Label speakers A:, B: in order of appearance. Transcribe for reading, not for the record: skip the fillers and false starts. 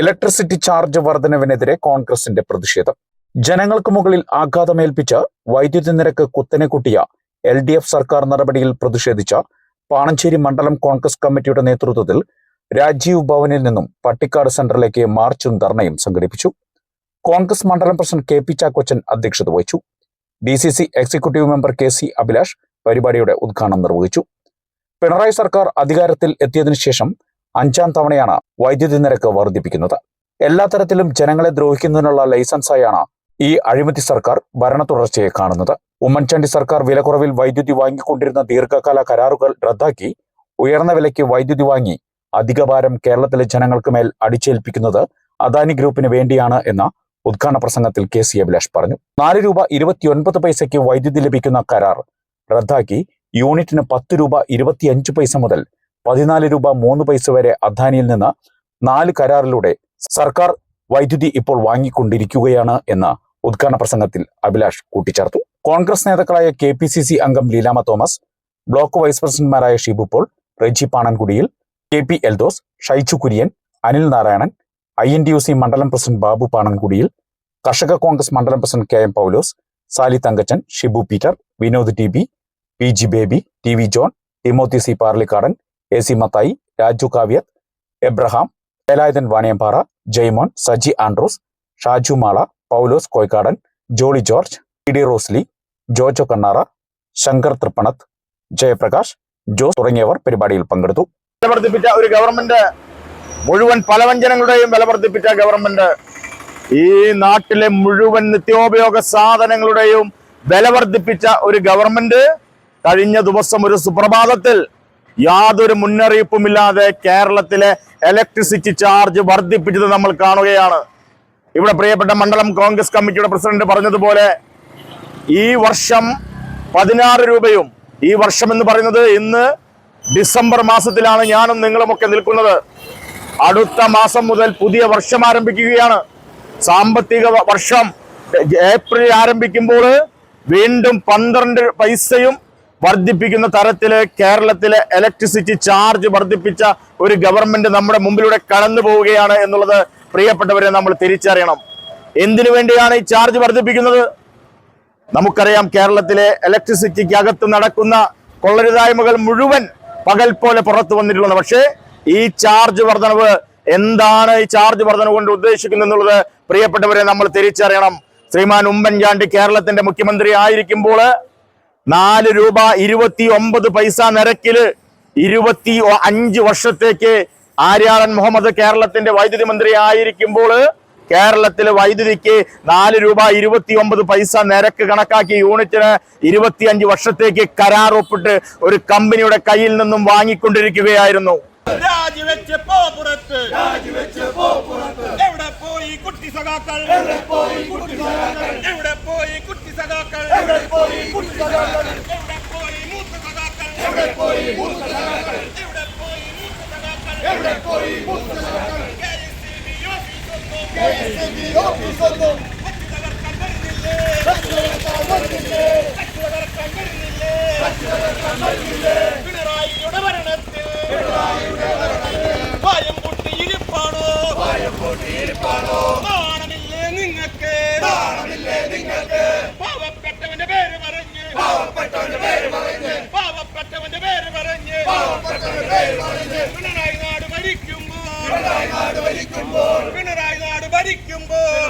A: Electricity charge വർധനവിനെതിരെ കോൺഗ്രസിന്റെ പ്രതിഷേധം. ജനങ്ങൾക്ക് മുകളിൽ ആഘാതമേൽപ്പിച്ച് വൈദ്യുതി നിരക്ക് കുത്തനെ കൂട്ടിയ LDF സർക്കാർ നടപടിയിൽ പ്രതിഷേധിച്ച പാണഞ്ചേരി മണ്ഡലം കോൺഗ്രസ് കമ്മിറ്റിയുടെ നേതൃത്വത്തിൽ രാജീവ് ഭവനിൽ നിന്നും പട്ടിക്കാട് സെന്ററിലേക്ക് മാർച്ചും ധർണയും സംഘടിപ്പിച്ചു. കോൺഗ്രസ് മണ്ഡലം പ്രസിഡന്റ് KP ചാക്കോച്ചൻ അധ്യക്ഷത വഹിച്ചു. DCC executive member KC Abhilash പരിപാടിയുടെ ഉദ്ഘാടനം നിർവഹിച്ചു. പിണറായി സർക്കാർ അധികാരത്തിൽ എത്തിയതിനു ശേഷം 5ാം തവണയാണ് വൈദ്യുതി നിരക്ക് വർദ്ധിപ്പിക്കുന്നത്. എല്ലാ തരത്തിലും ജനങ്ങളെ ദ്രോഹിക്കുന്നതിനുള്ള ലൈസൻസായാണ് ഈ അഴിമതി സർക്കാർ ഭരണ തുടർച്ചയെ കാണുന്നത്. ഉമ്മൻചാണ്ടി സർക്കാർ വിലക്കുറവിൽ വൈദ്യുതി വാങ്ങിക്കൊണ്ടിരുന്ന ദീർഘകാല കരാറുകൾ റദ്ദാക്കി ഉയർന്ന വിലയ്ക്ക് വൈദ്യുതി വാങ്ങി അധിക ഭാരം കേരളത്തിലെ ജനങ്ങൾക്ക് മേൽ അടിച്ചേൽപ്പിക്കുന്നത് അദാനി ഗ്രൂപ്പിന് വേണ്ടിയാണ് എന്ന ഉദ്ഘാടന പ്രസംഗത്തിൽ KC അഭിലാഷ് പറഞ്ഞു. 4 രൂപ 29 പൈസയ്ക്ക് വൈദ്യുതി ലഭിക്കുന്ന കരാർ റദ്ദാക്കി യൂണിറ്റിന് 10 രൂപ 25 പൈസ മുതൽ 14 രൂപ 3 പൈസ വരെ അദാനിയിൽ നിന്ന് 4 കരാറിലൂടെ സർക്കാർ വൈദ്യുതി ഇപ്പോൾ വാങ്ങിക്കൊണ്ടിരിക്കുകയാണ് എന്ന ഉദ്ഘാടന പ്രസംഗത്തിൽ അഭിലാഷ് കൂട്ടിച്ചേർത്തു. കോൺഗ്രസ് നേതാക്കളായ KPCC അംഗം ലീലാമ തോമസ്, ബ്ലോക്ക് വൈസ് പ്രസിഡന്റുമാരായ ഷിബു പോൾ, റെജി പാണൻകുടിയിൽ, KP എൽദോസ്, ഷൈച്ചു കുര്യൻ, അനിൽ നാരായണൻ, INTUC മണ്ഡലം പ്രസിഡന്റ് ബാബു പാണൻകുടിയിൽ, കർഷക കോൺഗ്രസ് മണ്ഡലം president KM Paulose, Sali Thankachan, Shibu Peter, Vinod TB, PG Baby, TV John, Timothy C Parlikkadan, AC Mathai, Raju Xavier, Abraham, Velayudhan Vaniyampara, Jaimon, Saji Andrews, Shaju Mala, Paulose Koikkadan, Jolly George, TD Rosly, Jojo Kannara, Shankar Thrippanath, Jayaprakash, Jose തുടങ്ങിയവർ പരിപാടിയിൽ പങ്കെടുത്തു.
B: വില വർദ്ധിപ്പിച്ച ഒരു ഗവൺമെന്റ്, മുഴുവൻ പലവ്യഞ്ജനങ്ങളുടെയും വില വർദ്ധിപ്പിച്ച ഗവൺമെന്റ്, ഈ നാട്ടിലെ മുഴുവൻ നിത്യോപയോഗ സാധനങ്ങളുടെയും വില വർദ്ധിപ്പിച്ച ഒരു ഗവൺമെന്റ് കഴിഞ്ഞ ദിവസം ഒരു സുപ്രഭാതത്തിൽ യാതൊരു മുന്നറിയിപ്പുമില്ലാതെ കേരളത്തിലെ ഇലക്ട്രിസിറ്റി ചാർജ് വർദ്ധിപ്പിച്ചത് നമ്മൾ കാണുകയാണ്. ഇവിടെ പ്രിയപ്പെട്ട മണ്ഡലം കോൺഗ്രസ് കമ്മിറ്റിയുടെ പ്രസിഡന്റ് പറഞ്ഞതുപോലെ ഈ വർഷം 16 രൂപയും, ഈ വർഷം എന്ന് പറയുന്നത് ഇന്ന് ഡിസംബർ മാസത്തിലാണ് ഞാനും നിങ്ങളുമൊക്കെ നിൽക്കുന്നത്. അടുത്ത മാസം മുതൽ പുതിയ വർഷം ആരംഭിക്കുകയാണ്. സാമ്പത്തിക വർഷം ഏപ്രിൽ ആരംഭിക്കുമ്പോൾ വീണ്ടും 12 പൈസയും വർദ്ധിപ്പിക്കുന്ന തരത്തില് കേരളത്തിലെ ഇലക്ട്രിസിറ്റി ചാർജ് വർദ്ധിപ്പിച്ച ഒരു ഗവൺമെന്റ് നമ്മുടെ മുമ്പിലൂടെ കടന്നു പോവുകയാണ് എന്നുള്ളത് പ്രിയപ്പെട്ടവരെ നമ്മൾ തിരിച്ചറിയണം. എന്തിനു വേണ്ടിയാണ് ഈ ചാർജ് വർദ്ധിപ്പിക്കുന്നത്? നമുക്കറിയാം, കേരളത്തിലെ ഇലക്ട്രിസിറ്റിക്ക് അകത്ത് നടക്കുന്ന കൊള്ളരുതായ്മകൾ മുഴുവൻ പകൽ പോലെ പുറത്തു വന്നിട്ടുള്ളത്. പക്ഷേ ഈ ചാർജ് വർധനവ് എന്താണ്, ഈ ചാർജ് വർധന കൊണ്ട് ഉദ്ദേശിക്കുന്നത് എന്നുള്ളത് പ്രിയപ്പെട്ടവരെ നമ്മൾ തിരിച്ചറിയണം. ശ്രീമാൻ ഉമ്മൻചാണ്ടി കേരളത്തിന്റെ മുഖ്യമന്ത്രി ആയിരിക്കുമ്പോൾ 4 രൂപ 29 പൈസ നിരക്കില് 25 വർഷത്തേക്ക് ആര്യാടൻ മുഹമ്മദ് കേരളത്തിന്റെ വൈദ്യുതി മന്ത്രി ആയിരിക്കുമ്പോൾ കേരളത്തിലെ വൈദ്യുതിക്ക് 4 രൂപ 29 പൈസ നിരക്ക് കണക്കാക്കി യൂണിറ്റിന് 25 വർഷത്തേക്ക് കരാർ ഒപ്പിട്ട് ഒരു കമ്പനിയുടെ കയ്യിൽ നിന്നും വാങ്ങിക്കൊണ്ടിരിക്കുകയായിരുന്നു.
C: പിണറായി നാട് ഭരിക്കുമ്പോൾ